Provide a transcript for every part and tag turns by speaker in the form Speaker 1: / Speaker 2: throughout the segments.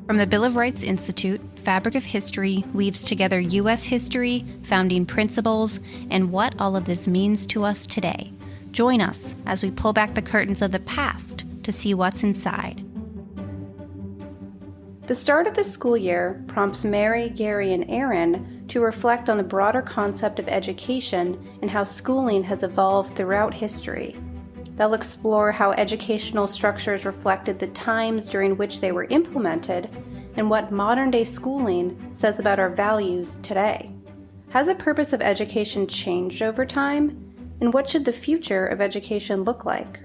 Speaker 1: From the Bill of Rights Institute, Fabric of History weaves together U.S. history, founding principles, and what all of this means to us today. Join us as we pull back the curtains of the past to see what's inside. The start of the school year prompts Mary, Gary, and Eryn to reflect on the broader concept of education and how schooling has evolved throughout history. They'll explore how educational structures reflected the times during which they were implemented and what modern-day schooling says about our values today. Has the purpose of education changed over time? And what should the future of education look like?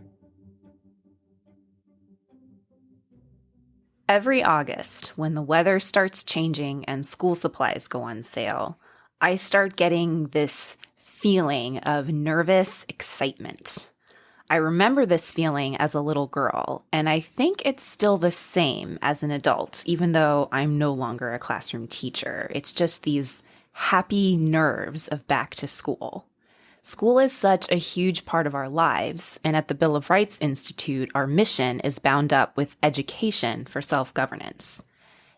Speaker 2: Every August, when the weather starts changing and school supplies go on sale, I start getting this feeling of nervous excitement. I remember this feeling as a little girl, and I think it's still the same as an adult, even though I'm no longer a classroom teacher. It's just these happy nerves of back to school. School is such a huge part of our lives, and at the Bill of Rights Institute, our mission is bound up with education for self-governance.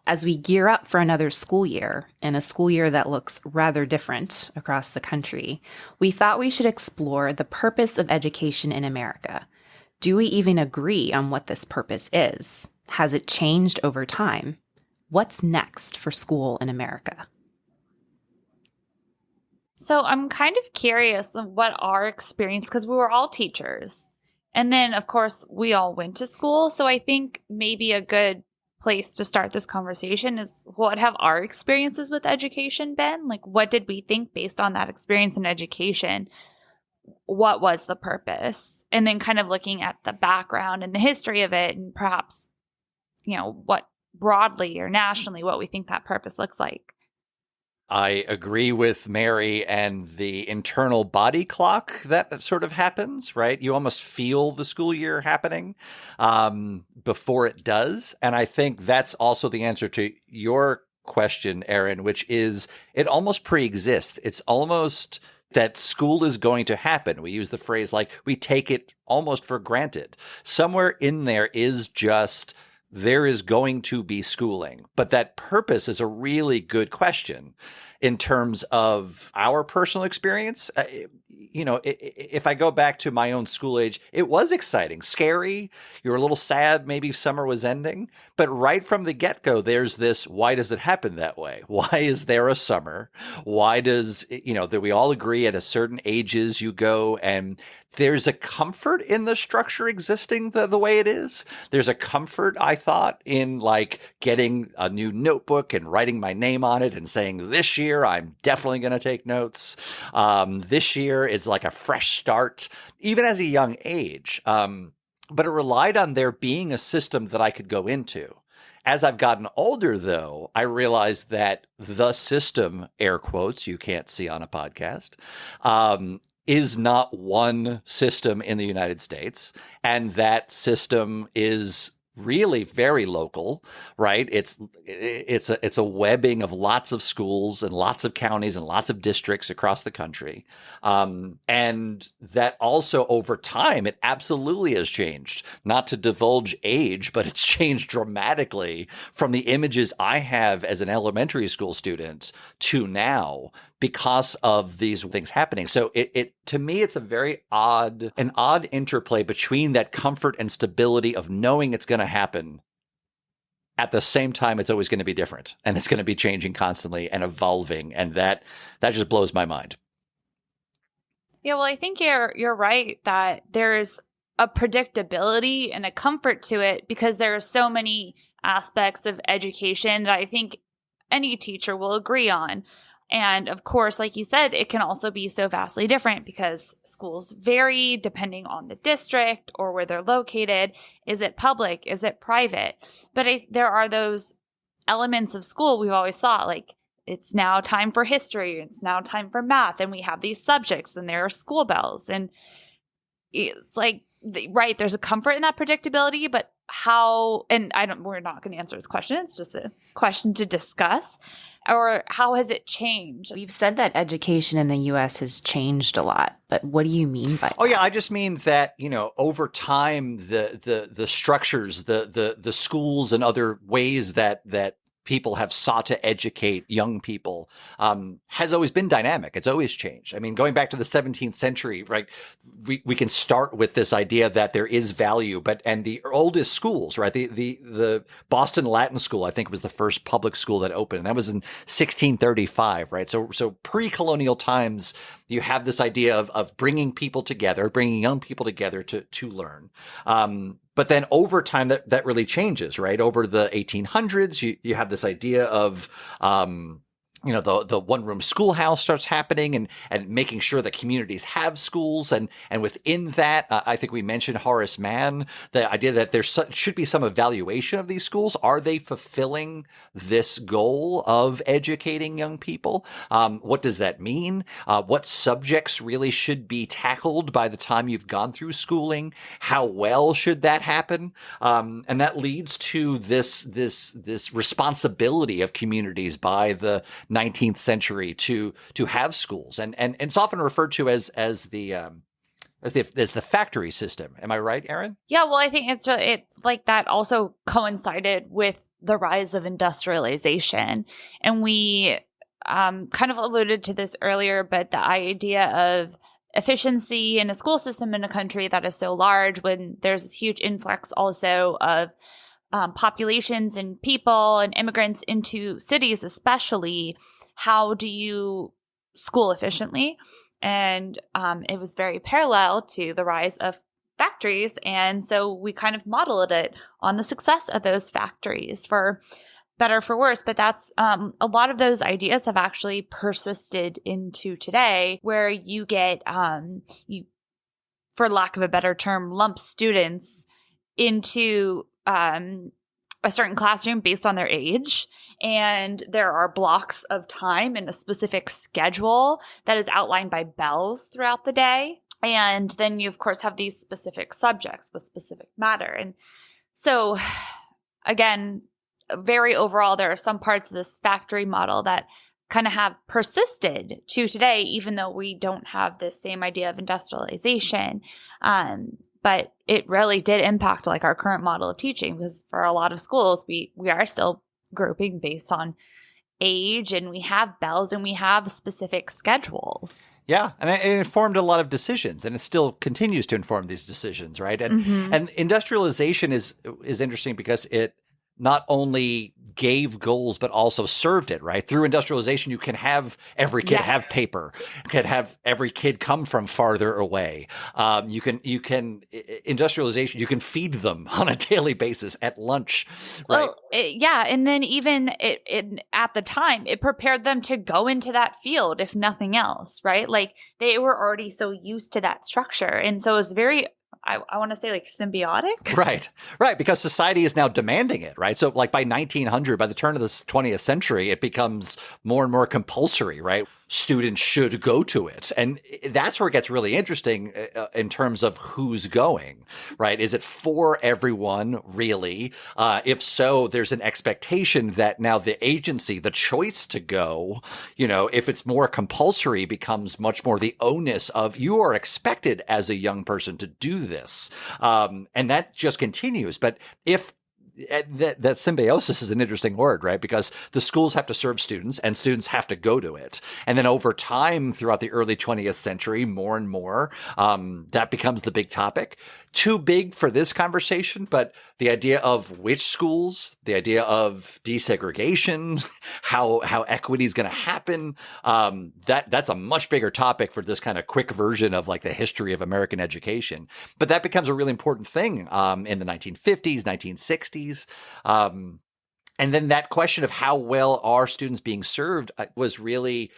Speaker 2: As we gear up for another school year, and a school year that looks rather different across the country, we thought we should explore the purpose of education in America. Do we even agree on what this purpose is? Has it changed over time? What's next for school in America?
Speaker 3: So I'm kind of curious of what our experience, because we were all teachers. And then, of course, we all went to school. So I think maybe a good place to start this conversation is, what have our experiences with education been? Like, what did we think based on that experience in education? What was the purpose? And then kind of looking at the background and the history of it, and perhaps, what broadly or nationally, what we think that purpose looks like.
Speaker 4: I agree with Mary and the internal body clock that sort of happens, right? You almost feel the school year happening before it does. And I think that's also the answer to your question, Eryn, which is it almost pre-exists. It's almost that school is going to happen. We use the phrase like we take it almost for granted. Somewhere in there is just there is going to be schooling. But that purpose is a really good question in terms of our personal experience. If I go back to my own school age, it was exciting, scary. You were a little sad. Maybe summer was ending. But right from the get-go, there's this, why does it happen that way? Why is there a summer? Why does, that we all agree at a certain ages you go, and there's a comfort in the structure existing the way it is. There's a comfort, I thought, in like getting a new notebook and writing my name on it and saying, this year I'm definitely going to take notes. This year is like a fresh start, even as a young age. But it relied on there being a system that I could go into. As I've gotten older, though, I realized that the system, air quotes, you can't see on a podcast, is not one system in the United States. And that system is really very local, right? It's a webbing of lots of schools and lots of counties and lots of districts across the country. And that also over time, it absolutely has changed. Not to divulge age, but it's changed dramatically from the images I have as an elementary school student to now because of these things happening. So it to me, it's an odd interplay between that comfort and stability of knowing it's going to happen. At the same time, it's always going to be different, and it's going to be changing constantly and evolving. And that just blows my mind.
Speaker 3: Yeah, well, I think you're right that there's a predictability and a comfort to it because there are so many aspects of education that I think any teacher will agree on. And of course, like you said, it can also be so vastly different because schools vary depending on the district or where they're located. Is it public? Is it private? But there are those elements of school we've always thought, like it's now time for history, it's now time for math, and we have these subjects, and there are school bells. And it's like, right, there's a comfort in that predictability, but how, and we're not going to answer this question. It's just a question to discuss. Or how has it changed?
Speaker 2: You've said that education in the U.S. has changed a lot, but what do you mean by that?
Speaker 4: Oh yeah, I just mean that, over time, the structures, the schools and other ways that people have sought to educate young people has always been dynamic. It's always changed. I mean, going back to the 17th century, right? We can start with this idea that there is value, and the oldest schools, right? The Boston Latin School, I think, was the first public school that opened, and that was in 1635, right? So pre-colonial times, you have this idea of bringing people together, bringing young people together to learn. But then over time, that really changes, right? Over the 1800s, you have this idea of, the one-room schoolhouse starts happening and making sure that communities have schools. And within that, I think we mentioned Horace Mann, the idea that there should be some evaluation of these schools. Are they fulfilling this goal of educating young people? What does that mean? What subjects really should be tackled by the time you've gone through schooling? How well should that happen? And that leads to this responsibility of communities by the 19th century to have schools, and it's often referred to as the factory system. Am I right, Eryn?
Speaker 3: Yeah, well, I think it's like that also coincided with the rise of industrialization, and we kind of alluded to this earlier, but the idea of efficiency in a school system in a country that is so large, when there's this huge influx also of populations and people and immigrants into cities, especially, how do you school efficiently? And it was very parallel to the rise of factories. And so we kind of modeled it on the success of those factories, for better, for worse. But that's a lot of those ideas have actually persisted into today, where you get, for lack of a better term, lump students into a certain classroom based on their age. And there are blocks of time and a specific schedule that is outlined by bells throughout the day. And then you, of course, have these specific subjects with specific matter. And so, again, very overall, there are some parts of this factory model that kind of have persisted to today, even though we don't have this same idea of industrialization. But it really did impact like our current model of teaching, because for a lot of schools, we are still grouping based on age, and we have bells and we have specific schedules. Yeah.
Speaker 4: And it informed a lot of decisions, and it still continues to inform these decisions, right? And industrialization is interesting because it not only gave goals, but also served it, right? Through industrialization, you can have every kid have paper, can have every kid come from farther away. You can industrialization, you can feed them on a daily basis at lunch, right?
Speaker 3: Well, and then even it at the time, it prepared them to go into that field, if nothing else, right? Like they were already so used to that structure. And so it was very, I want to say like symbiotic.
Speaker 4: Right. Because society is now demanding it, right? So like by 1900, by the turn of the 20th century, it becomes more and more compulsory, right? Students should go to it. And that's where it gets really interesting in terms of who's going, right? Is it for everyone, really? If so, there's an expectation that now the agency, the choice to go, if it's more compulsory, becomes much more the onus of you are expected as a young person to do this. And that just continues. But if that symbiosis is an interesting word, right? Because the schools have to serve students and students have to go to it. And then over time, throughout the early 20th century, more and more, that becomes the big topic. Too big for this conversation, but the idea of which schools, the idea of desegregation, how equity is going to happen, that's a much bigger topic for this kind of quick version of like the history of American education. But that becomes a really important thing in the 1950s, 1960s. And then that question of how well are students being served was really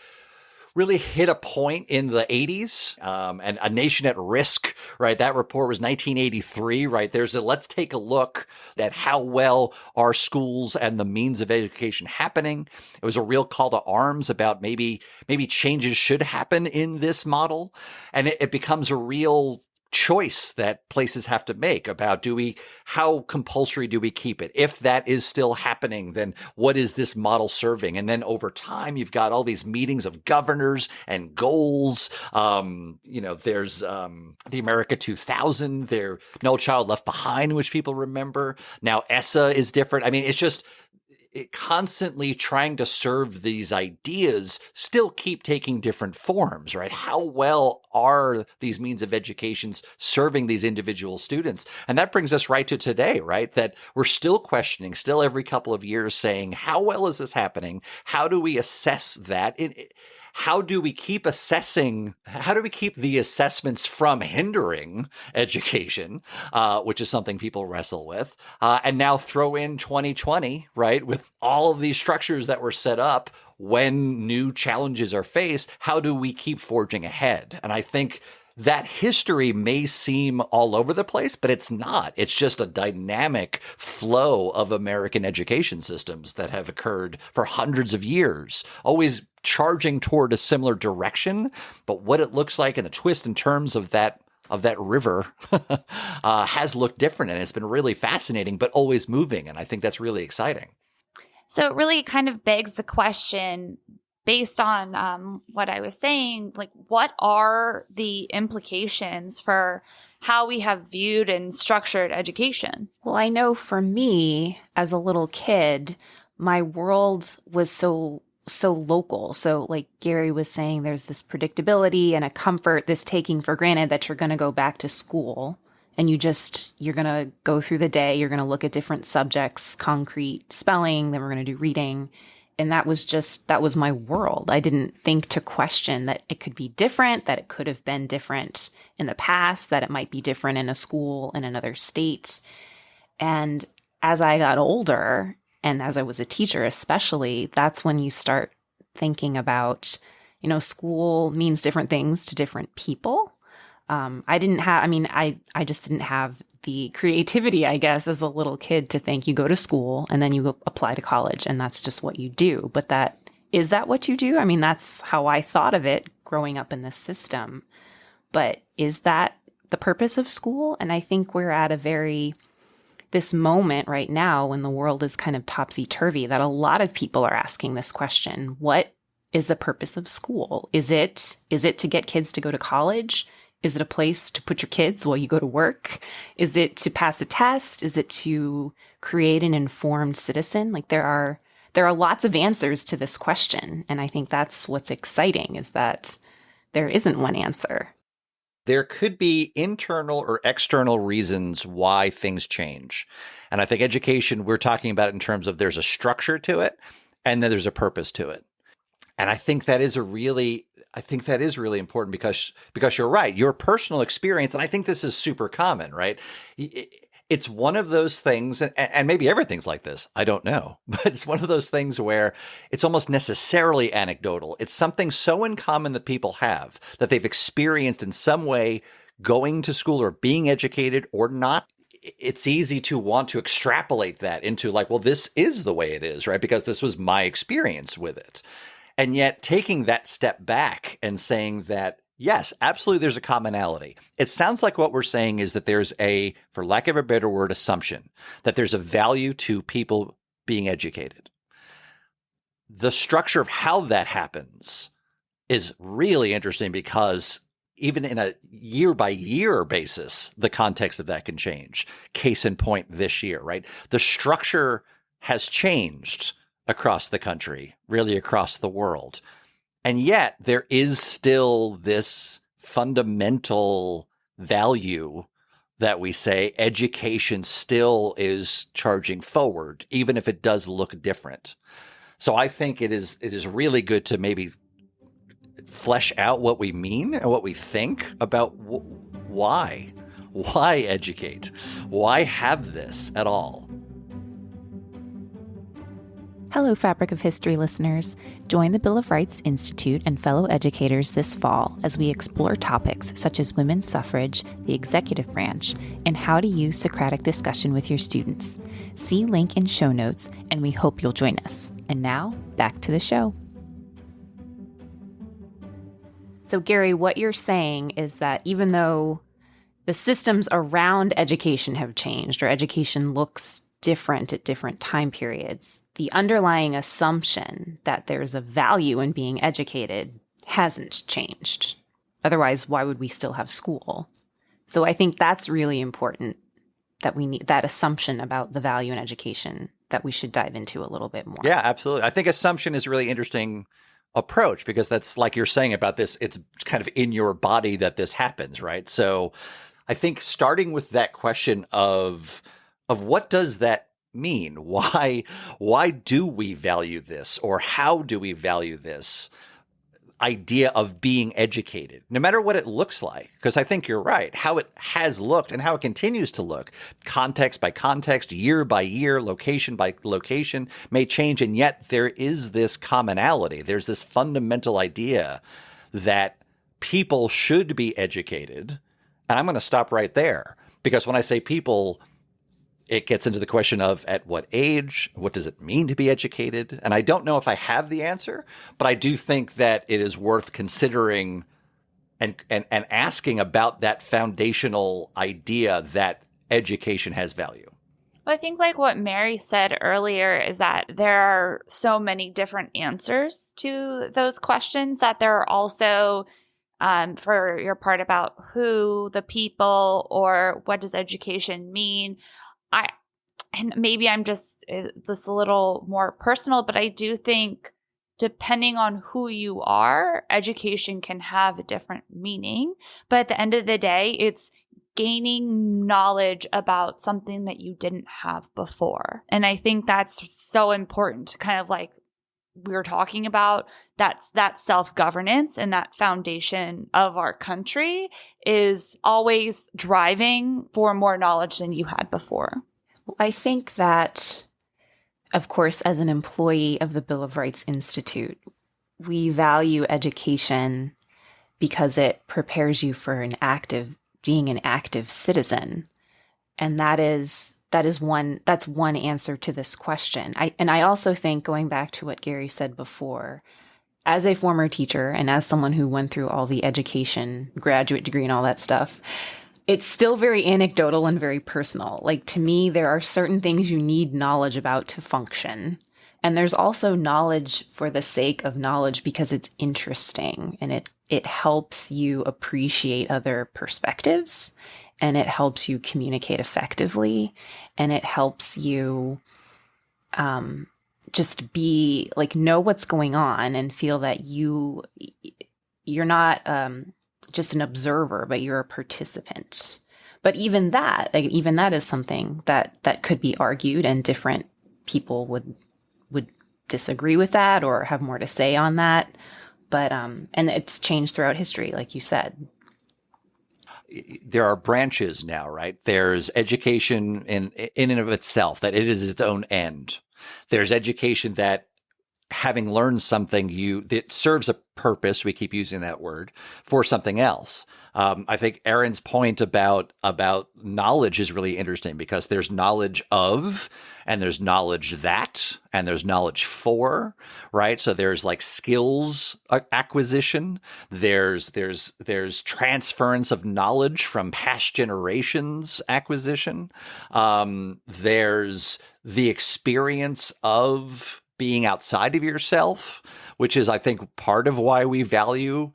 Speaker 4: hit a point in the 80s, and A Nation at Risk, right? That report was 1983, right? Let's take a look at how well are schools and the means of education happening. It was a real call to arms about maybe changes should happen in this model. And it becomes a real choice that places have to make about how compulsory do we keep it? If that is still happening, then what is this model serving? And then over time, you've got all these meetings of governors and goals. There's the America 2000, there No Child Left Behind, which people remember. Now ESSA is different. I mean, it's just constantly trying to serve these ideas still keep taking different forms, right? How well are these means of education serving these individual students? And that brings us right to today, right? That we're still questioning, still every couple of years saying, how well is this happening? How do we assess that? How do we keep assessing? How do we keep the assessments from hindering education, which is something people wrestle with? And now throw in 2020, right, with all of these structures that were set up when new challenges are faced. How do we keep forging ahead? And I think that history may seem all over the place, but it's not. It's just a dynamic flow of American education systems that have occurred for hundreds of years, always charging toward a similar direction. But what it looks like and the twist and turns of that river has looked different, and it's been really fascinating, but always moving. And I think that's really exciting.
Speaker 3: So it really kind of begs the question, based on what I was saying, like, what are the implications for how we have viewed and structured education?
Speaker 2: Well, I know for me, as a little kid, my world was so local. So like Gary was saying, there's this predictability and a comfort, this taking for granted that you're going to go back to school and you're going to go through the day. You're going to look at different subjects, concrete spelling, then we're going to do reading. And that was my world. I didn't think to question that it could be different, that it could have been different in the past, that it might be different in a school in another state. And as I got older, and as I was a teacher especially, that's when you start thinking about, school means different things to different people. I just didn't have the creativity, I guess, as a little kid to think you go to school and then you go apply to college and that's just what you do. But is that what you do? I mean, that's how I thought of it growing up in this system. But is that the purpose of school? And I think we're at this moment right now when the world is kind of topsy-turvy that a lot of people are asking this question. What is the purpose of school? Is it to get kids to go to college? Is it a place to put your kids while you go to work? Is it to pass a test? Is it to create an informed citizen? Like there are lots of answers to this question. And I think that's what's exciting, is that there isn't one answer.
Speaker 4: There could be internal or external reasons why things change. And I think education, we're talking about in terms of there's a structure to it and then there's a purpose to it. And I think that is really important because you're right. Your personal experience, and I think this is super common, right? It's one of those things, and maybe everything's like this, I don't know, but it's one of those things where it's almost necessarily anecdotal. It's something so in common that people have, that they've experienced in some way going to school or being educated or not. It's easy to want to extrapolate that into like, well, this is the way it is, right? Because this was my experience with it. And yet taking that step back and saying that, yes, absolutely, there's a commonality. It sounds like what we're saying is that there's for lack of a better word, assumption that there's a value to people being educated. The structure of how that happens is really interesting because even in a year by year basis, the context of that can change. Case in point this year, right? The structure has changed across the country, really across the world. And yet there is still this fundamental value that we say education still is charging forward, even if it does look different. So I think it is really good to maybe flesh out what we mean and what we think about why educate, why have this at all.
Speaker 2: Hello, Fabric of History listeners. Join the Bill of Rights Institute and fellow educators this fall as we explore topics such as women's suffrage, the executive branch, and how to use Socratic discussion with your students. See link in show notes, and we hope you'll join us. And now, back to the show. So, Gary, what you're saying is that even though the systems around education have changed, or education looks different at different time periods. The underlying assumption that there's a value in being educated hasn't changed. Otherwise, why would we still have school? So I think that's really important, that we need that assumption about the value in education that we should dive into a little bit more.
Speaker 4: Yeah, absolutely. I think assumption is a really interesting approach, because that's like you're saying about this, it's kind of in your body that this happens, right? So I think starting with that question of what does that mean? Why do we value this, or how do we value this idea of being educated, no matter what it looks like? Because I think you're right. How it has looked and how it continues to look, context by context, year by year, location by location, may change. And yet there is this commonality. There's this fundamental idea that people should be educated. And I'm going to stop right there, because when I say people, it gets into the question of at what age, what does it mean to be educated? And I don't know if I have the answer, but I do think that it is worth considering and asking about that foundational idea that education has value.
Speaker 3: Well, I think like what Mary said earlier is that there are so many different answers to those questions, that there are also, for your part about who, the people, or what does education mean, and maybe I'm just this a little more personal, but I do think depending on who you are, education can have a different meaning. But at the end of the day, it's gaining knowledge about something that you didn't have before. And I think that's so important, kind of like we were talking about, that self-governance and that foundation of our country is always driving for more knowledge than you had before.
Speaker 2: I think that, of course, as an employee of the Bill of Rights Institute, we value education because it prepares you for being an active citizen. And that's one answer to this question. I also think, going back to what Gary said before, as a former teacher and as someone who went through all the education, graduate degree and all that stuff, it's still very anecdotal and very personal. Like, to me, there are certain things you need knowledge about to function. And there's also knowledge for the sake of knowledge because it's interesting, and it helps you appreciate other perspectives, and it helps you communicate effectively, and it helps you just be like, know what's going on and feel that you're not just an observer, but you're a participant. But even that is something that could be argued, and different people would disagree with that or have more to say on that. But and it's changed throughout history, like you said.
Speaker 4: There are branches now, right? There's education in and of itself, that it is its own end. There's education that, having learned something, that serves a purpose, we keep using that word, for something else. I think Eryn's point about knowledge is really interesting, because there's knowledge of, and there's knowledge that, and there's knowledge for, right? So there's like skills acquisition. There's transference of knowledge from past generations acquisition. There's the experience of being outside of yourself, which is, I think, part of why we value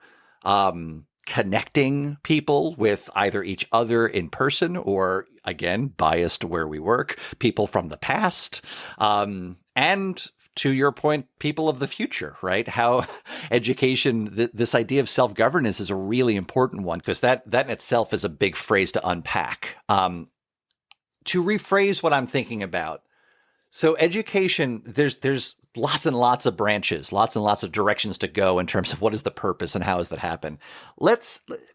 Speaker 4: connecting people with either each other in person, or, again, biased where we work, people from the past, and, to your point, people of the future, right? How education, this idea of self-governance is a really important one, because that in itself is a big phrase to unpack. To rephrase what I'm thinking about, so education, there's lots and lots of branches, lots and lots of directions to go in terms of what is the purpose and how does that happen.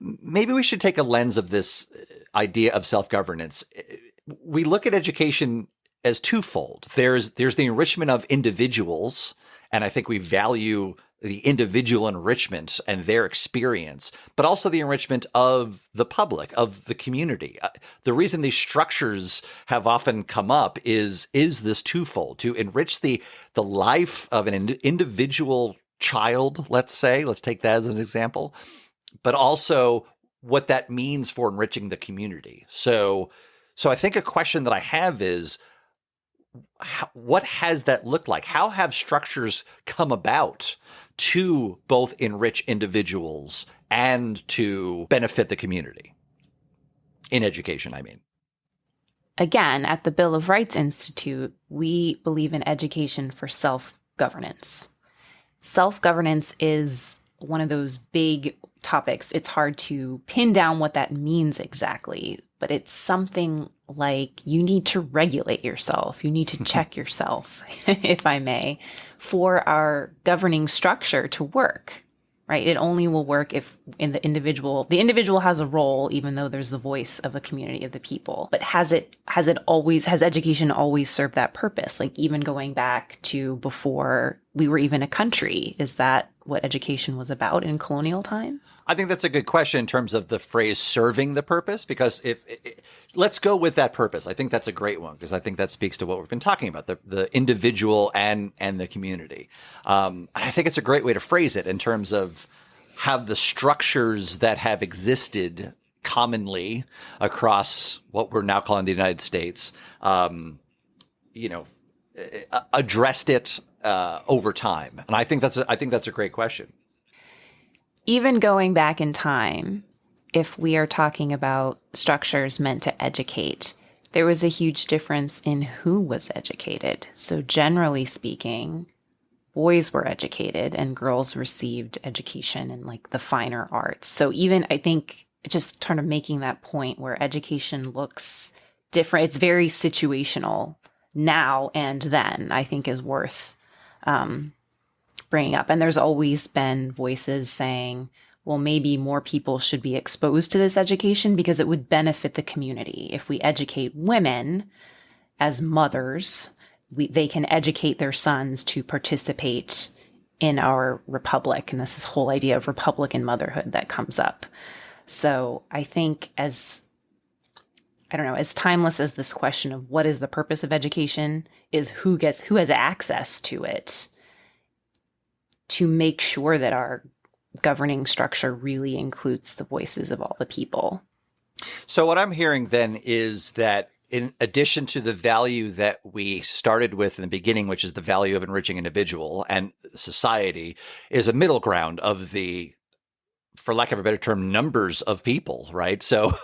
Speaker 4: Maybe we should take a lens of this idea of self-governance. We look at education as twofold. There's the enrichment of individuals, and I think we value the individual enrichment and their experience, but also the enrichment of the public, of the community. The reason these structures have often come up is this twofold: to enrich the life of an individual child, let's take that as an example, but also what that means for enriching the community. So I think a question that I have is, what has that looked like? How have structures come about to both enrich individuals and to benefit the community? In education, I mean.
Speaker 2: Again, at the Bill of Rights Institute, we believe in education for self-governance. Self-governance is one of those big topics. It's hard to pin down what that means exactly, but it's something like you need to regulate yourself. You need to check yourself, if I may, for our governing structure to work, right? It only will work if the individual has a role, even though there's the voice of a community of the people. But has education always served that purpose? Like even going back to before we were even a country, is that what education was about in colonial times?
Speaker 4: I think that's a good question in terms of the phrase serving the purpose, because let's go with that purpose. I think that's a great one, because I think that speaks to what we've been talking about, the individual and the community. I think it's a great way to phrase it in terms of how the structures that have existed commonly across what we're now calling the United States, addressed it over time. And I think that's a great question.
Speaker 2: Even going back in time, if we are talking about structures meant to educate, there was a huge difference in who was educated. So generally speaking, boys were educated and girls received education in like the finer arts. So even I think just kind of making that point where education looks different, it's very situational now and then, I think is worth bringing up. And there's always been voices saying, well, maybe more people should be exposed to this education because it would benefit the community. If we educate women as mothers, they can educate their sons to participate in our republic. And this whole idea of Republican motherhood that comes up. So I think as timeless as this question of what is the purpose of education is who has access to it, to make sure that our governing structure really includes the voices of all the people.
Speaker 4: So what I'm hearing then is that in addition to the value that we started with in the beginning, which is the value of enriching individual and society, is a middle ground of the, for lack of a better term, numbers of people, right? So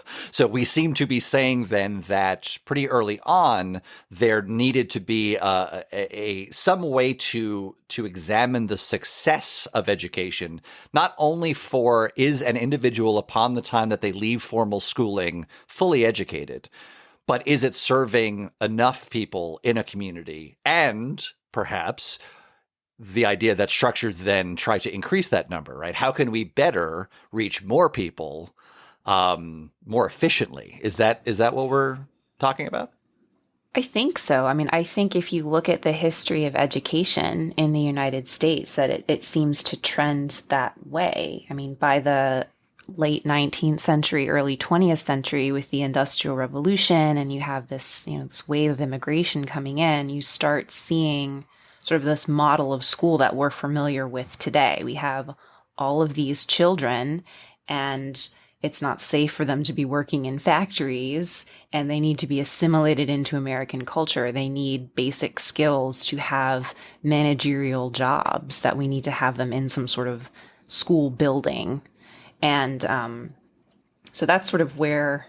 Speaker 4: we seem to be saying then that pretty early on, there needed to be some way to examine the success of education, not only for is an individual upon the time that they leave formal schooling fully educated, but is it serving enough people in a community, and perhaps the idea that structures then try to increase that number, right? How can we better reach more people more efficiently? Is that what we're talking about?
Speaker 2: I think so. I mean, I think if you look at the history of education in the United States, that it seems to trend that way. I mean, by the late 19th century, early 20th century, with the Industrial Revolution, and you have this, this wave of immigration coming in, you start seeing sort of this model of school that we're familiar with today. We have all of these children, and it's not safe for them to be working in factories, and they need to be assimilated into American culture. They need basic skills to have managerial jobs, that we need to have them in some sort of school building. And so that's sort of where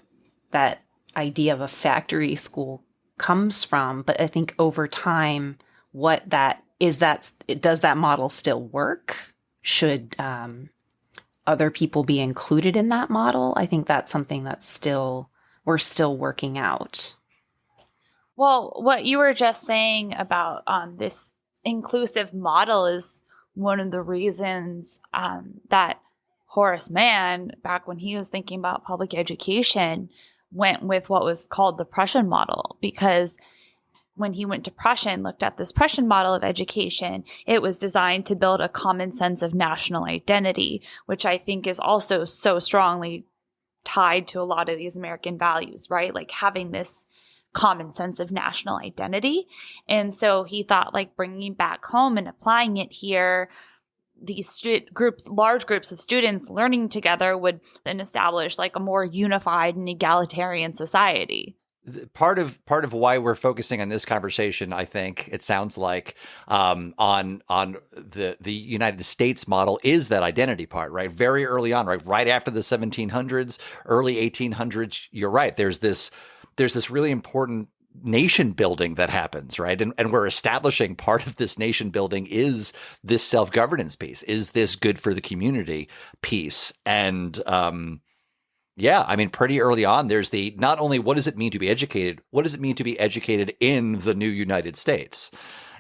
Speaker 2: that idea of a factory school comes from. But I think over time, does that model still work? Should other people be included in that model? I think that's something we're still working out.
Speaker 3: Well, what you were just saying about this inclusive model is one of the reasons that Horace Mann, back when he was thinking about public education, went with what was called the Prussian model, because when he went to Prussia and looked at this Prussian model of education, it was designed to build a common sense of national identity, which I think is also so strongly tied to a lot of these American values, right? Like having this common sense of national identity. And so he thought like bringing back home and applying it here these large groups of students learning together would then establish like a more unified and egalitarian society.
Speaker 4: Part of why we're focusing on this conversation, I think it sounds like, on the United States model is that identity part, right? Very early on, right after the 1700s, early 1800s. You're right. There's this really important nation building that happens, right? And we're establishing part of this nation building is this self-governance piece, is this good for the community piece, and yeah, I mean, pretty early on, there's the not only what does it mean to be educated, what does it mean to be educated in the new United States?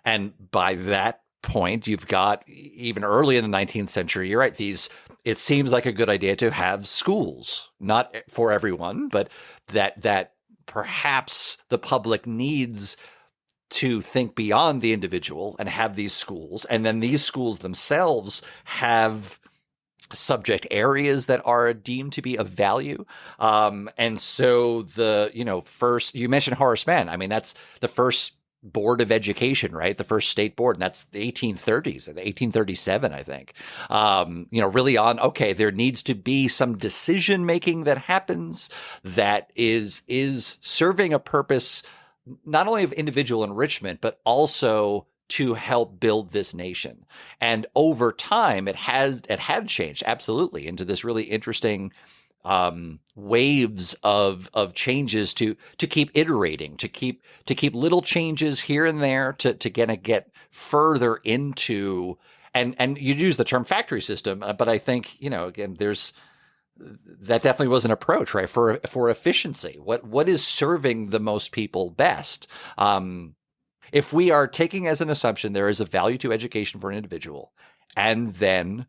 Speaker 4: And by that point, you've got even early in the 19th century, you're right, it seems like a good idea to have schools, not for everyone, but that perhaps the public needs to think beyond the individual and have these schools. And then these schools themselves have subject areas that are deemed to be of value. And so first, you mentioned Horace Mann. I mean, that's the first board of education, right? The first state board, and that's the 1830s, 1837, I think. Really on, okay, there needs to be some decision-making that happens that is serving a purpose, not only of individual enrichment, but also to help build this nation. And over time, it had changed absolutely into this really interesting waves of changes to keep iterating, to keep little changes here and there to get further into, and you use the term factory system, but I think, again, that definitely was an approach, right? For efficiency, what is serving the most people best? If we are taking as an assumption there is a value to education for an individual, and then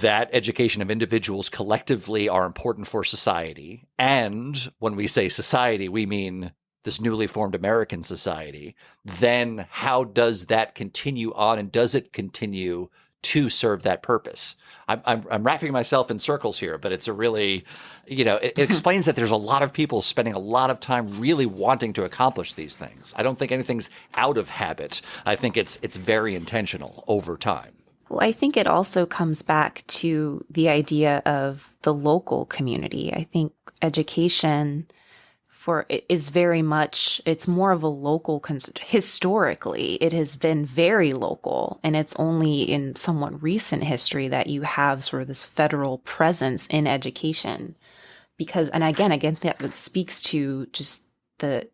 Speaker 4: that education of individuals collectively are important for society, and when we say society, we mean this newly formed American society, then how does that continue on, and does it continue to serve that purpose? I'm wrapping myself in circles here, but it's a really, it explains that there's a lot of people spending a lot of time really wanting to accomplish these things. I don't think anything's out of habit. I think it's very intentional over time.
Speaker 2: Well, I think it also comes back to the idea of the local community. I think education is very much, it's more of a local, historically, it has been very local, and it's only in somewhat recent history that you have sort of this federal presence in education. Because, and again, that speaks to just the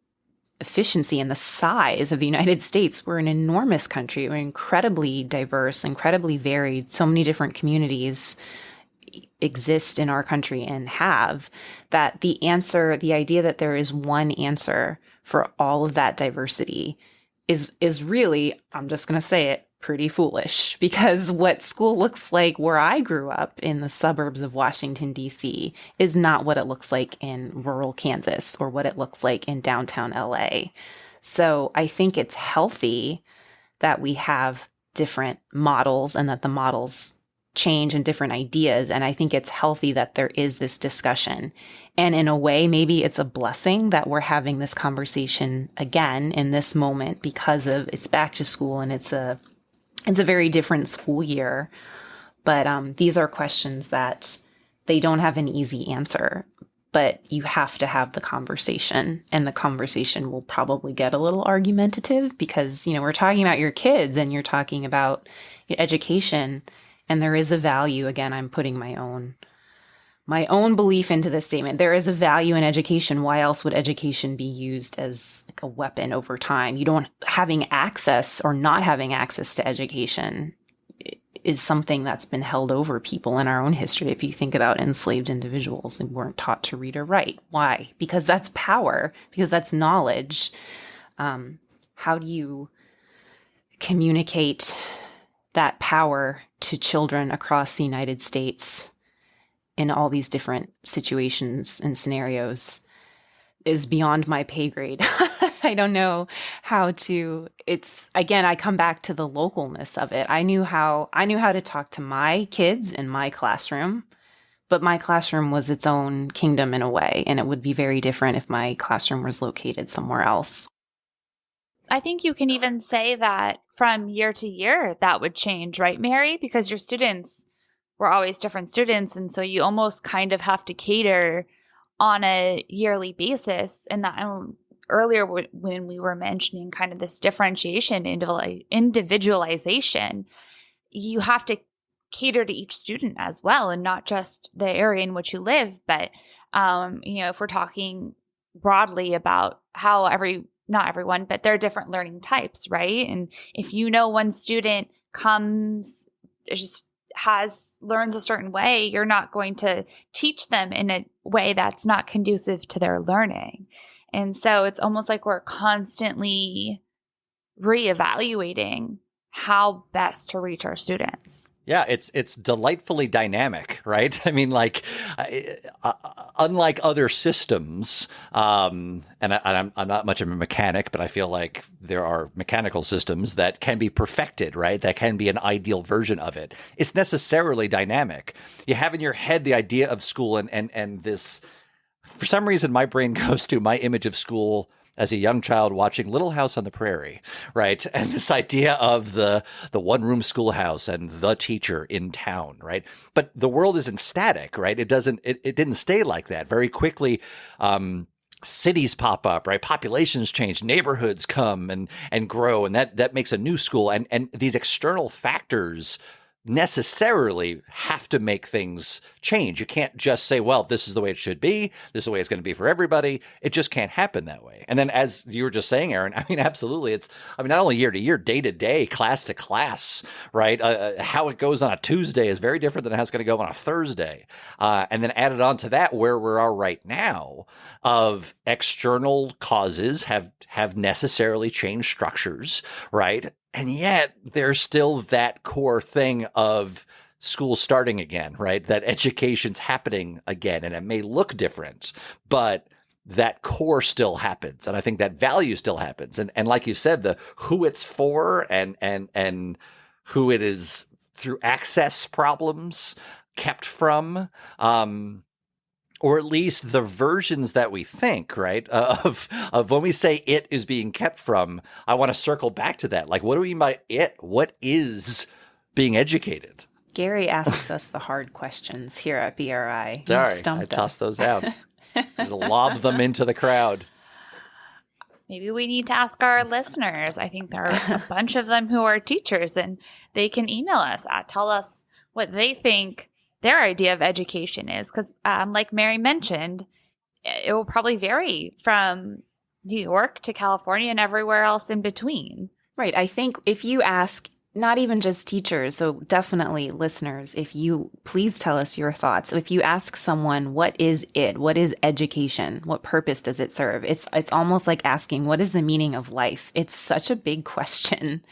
Speaker 2: efficiency and the size of the United States. We're an enormous country. We're incredibly diverse, incredibly varied, so many different communities exist in our country and have, that the idea that there is one answer for all of that diversity is really, I'm just going to say it, pretty foolish, because what school looks like where I grew up in the suburbs of Washington, D.C. is not what it looks like in rural Kansas or what it looks like in downtown LA. So I think it's healthy that we have different models and that the models change and different ideas. And I think it's healthy that there is this discussion. And in a way, maybe it's a blessing that we're having this conversation again in this moment, because of it's back to school and it's a very different school year. But these are questions that they don't have an easy answer, but you have to have the conversation, and the conversation will probably get a little argumentative because, we're talking about your kids and you're talking about education. And there is a value, again, I'm putting my own belief into this statement. There is a value in education. Why else would education be used as like a weapon over time? Having access or not having access to education is something that's been held over people in our own history. If you think about enslaved individuals and weren't taught to read or write. Why? Because that's power, because that's knowledge. How do you communicate that power to children across the United States in all these different situations and scenarios is beyond my pay grade. I don't know how to, I come back to the localness of it. I knew how to talk to my kids in my classroom, but my classroom was its own kingdom in a way, and it would be very different if my classroom was located somewhere else.
Speaker 3: I think you can even say that from year to year that would change, right, Mary? Because your students were always different students. And so you almost kind of have to cater on a yearly basis. And that earlier when we were mentioning kind of this differentiation, individualization, you have to cater to each student as well, and not just the area in which you live. But, if we're talking broadly about how not everyone, but there are different learning types, right? And if one student learns a certain way, you're not going to teach them in a way that's not conducive to their learning. And so it's almost like we're constantly reevaluating how best to reach our students.
Speaker 4: Yeah, it's delightfully dynamic, right? I mean, unlike other systems, and I'm not much of a mechanic, but I feel like there are mechanical systems that can be perfected, right? That can be an ideal version of it. It's necessarily dynamic. You have in your head the idea of school, and this, for some reason, my brain goes to my image of school as a young child watching Little House on the Prairie, right? And this idea of the one-room schoolhouse and the teacher in town, right? But the world isn't static, right? It didn't stay like that. Very quickly, cities pop up, right? Populations change, neighborhoods come and grow, and that makes a new school. And these external factors necessarily have to make things change. You can't just say, well, this is the way it should be. This is the way it's going to be for everybody. It just can't happen that way. And then, as you were just saying, Eryn, I mean, absolutely. Not only year to year, day to day, class to class, right? How it goes on a Tuesday is very different than how it's going to go on a Thursday. And then added on to that, where we are right now, of external causes have necessarily changed structures, right? And yet there's still that core thing of school starting again, right? That education's happening again, and it may look different, but that core still happens. And I think that value still happens. And like you said, the who it's for and who it is through access problems kept from, or at least the versions that we think, right, of when we say it is being kept from. I want to circle back to that. Like, what do we mean by it? What is being educated?
Speaker 2: Gary asks us the hard questions here at BRI.
Speaker 4: Sorry, I tossed those out. Just lob them into the crowd.
Speaker 3: Maybe we need to ask our listeners. I think there are a bunch of them who are teachers, and they can email us tell us what they think their idea of education is. Because like Mary mentioned, it will probably vary from New York to California and everywhere else in between.
Speaker 2: Right. I think if you ask not even just teachers, so definitely listeners, if you please tell us your thoughts. If you ask someone, what is it? What is education? What purpose does it serve? It's almost like asking, what is the meaning of life? It's such a big question.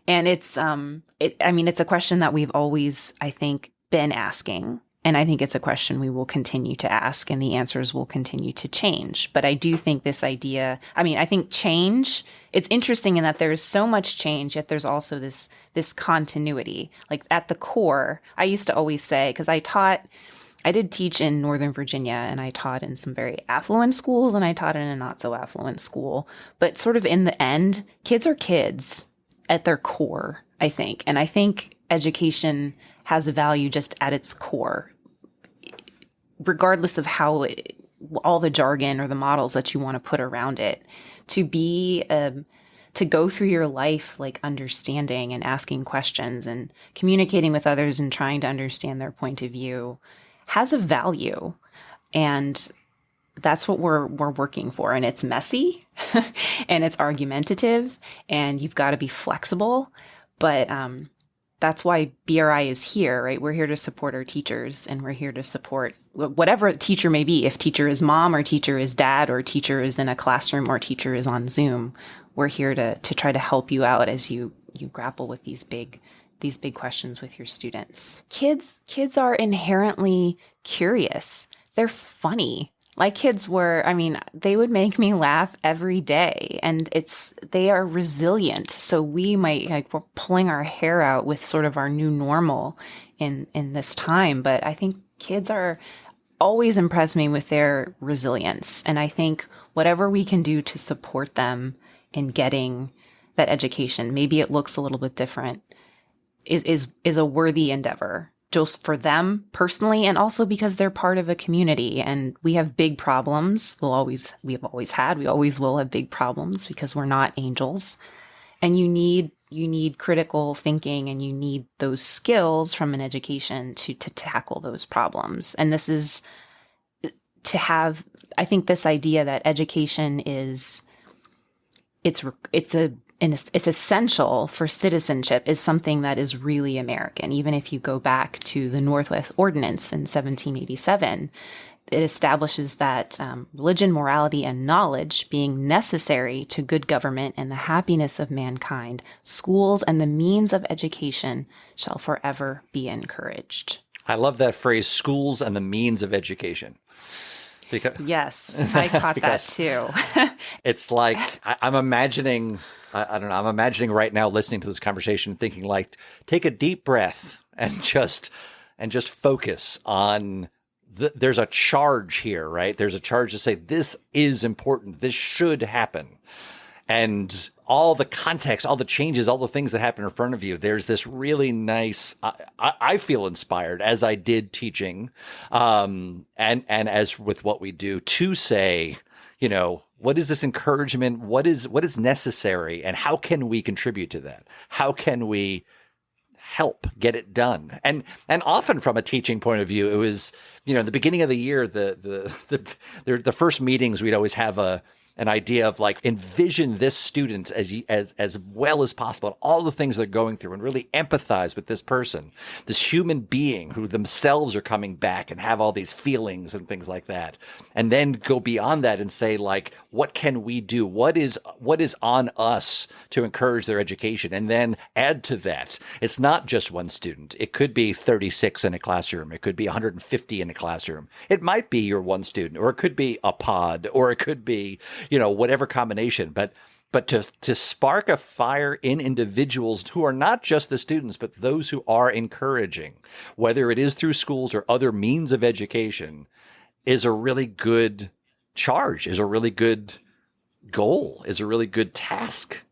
Speaker 2: And it's a question that we've always, I think, been asking. And I think it's a question we will continue to ask, and the answers will continue to change. But I do think this idea, I think change, it's interesting in that there's so much change, yet there's also this continuity. Like at the core, I used to always say, because I did teach in Northern Virginia, and I taught in some very affluent schools, and I taught in a not so affluent school. But sort of in the end, kids are kids at their core, I think. And I think education has a value just at its core, regardless of how all the jargon or the models that you want to put around it. To go through your life like understanding and asking questions and communicating with others and trying to understand their point of view has a value. And that's what we're working for. And it's messy and it's argumentative, and you've got to be flexible. But that's why BRI is here, right? We're here to support our teachers, and we're here to support whatever teacher may be. If teacher is mom, or teacher is dad, or teacher is in a classroom, or teacher is on Zoom, we're here to try to help you out as you grapple with these big questions with your students. Kids are inherently curious. They're funny. Like kids were, they would make me laugh every day, and they are resilient. So we we're pulling our hair out with sort of our new normal in this time. But I think kids are always impressed me with their resilience. And I think whatever we can do to support them in getting that education, maybe it looks a little bit different, is a worthy endeavor, just for them personally, and also because they're part of a community and we have big problems. We always will have big problems because we're not angels. And you need critical thinking, and you need those skills from an education to tackle those problems. And this is to have, I think, this idea that education is, it's essential for citizenship is something that is really American. Even if you go back to the Northwest Ordinance in 1787, it establishes that religion, morality, and knowledge being necessary to good government and the happiness of mankind, schools and the means of education shall forever be encouraged.
Speaker 4: I love that phrase, schools and the means of education.
Speaker 2: Yes, I caught that too.
Speaker 4: It's like, I'm imagining, I don't know, I'm imagining right now listening to this conversation, thinking like, take a deep breath and just focus on there's a charge here, right? There's a charge to say, this is important. This should happen. And all the context, all the changes, all the things that happen in front of you, there's this really nice, I feel inspired as I did teaching, and as with what we do, to say, you know, what is this encouragement? What is necessary? And how can we contribute to that? How can we help get it done? And often from a teaching point of view, it was, you know, the beginning of the year, the first meetings, we'd always have an idea of like, envision this student as well as possible, all the things they're going through, and really empathize with this person, this human being who themselves are coming back and have all these feelings and things like that. And then go beyond that and say, like, what can we do? What is on us to encourage their education? And then add to that, it's not just one student. It could be 36 in a classroom. It could be 150 in a classroom. It might be your one student, or it could be a pod, or it could be, you know, whatever combination, but to spark a fire in individuals who are not just the students, but those who are encouraging, whether it is through schools or other means of education, is a really good charge, is a really good goal, is a really good task.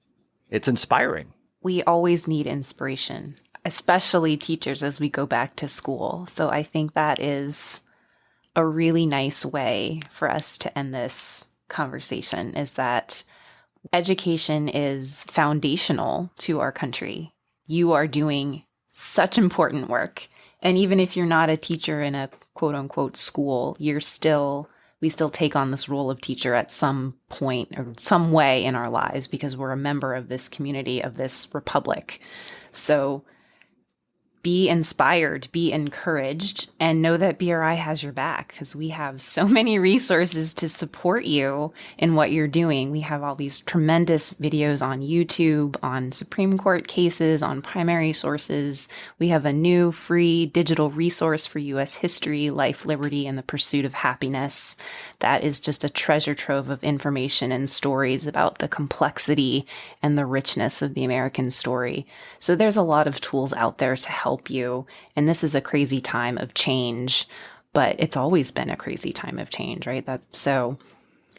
Speaker 4: It's inspiring.
Speaker 2: We always need inspiration, especially teachers, as we go back to school. So I think that is a really nice way for us to end this conversation, is that education is foundational to our country. You are doing such important work. And even if you're not a teacher in a quote unquote school, we still take on this role of teacher at some point or some way in our lives, because we're a member of this community, of this republic. So be inspired, be encouraged, and know that BRI has your back, because we have so many resources to support you in what you're doing. We have all these tremendous videos on YouTube, on Supreme Court cases, on primary sources. We have a new free digital resource for U.S. history, life, liberty, and the pursuit of happiness. That is just a treasure trove of information and stories about the complexity and the richness of the American story. So there's a lot of tools out there to help you. And this is a crazy time of change, but it's always been a crazy time of change, right? So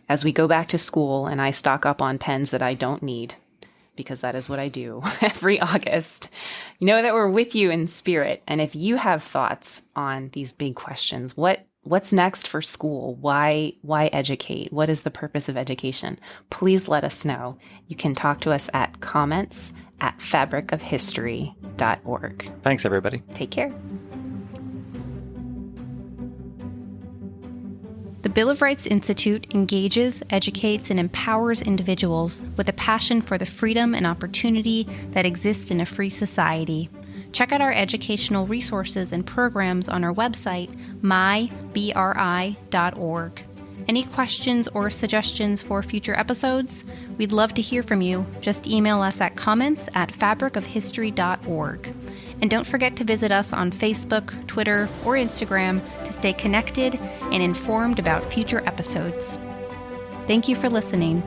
Speaker 2: as we go back to school and I stock up on pens that I don't need, because that is what I do every August, you know that we're with you in spirit. And if you have thoughts on these big questions, what's next for school? Why educate? What is the purpose of education? Please let us know. You can talk to us at comments@fabricofhistory.org.
Speaker 4: Thanks, everybody.
Speaker 2: Take care.
Speaker 1: The Bill of Rights Institute engages, educates, and empowers individuals with a passion for the freedom and opportunity that exists in a free society. Check out our educational resources and programs on our website, mybri.org. Any questions or suggestions for future episodes? We'd love to hear from you. Just email us at comments@fabricofhistory.org. And don't forget to visit us on Facebook, Twitter, or Instagram to stay connected and informed about future episodes. Thank you for listening.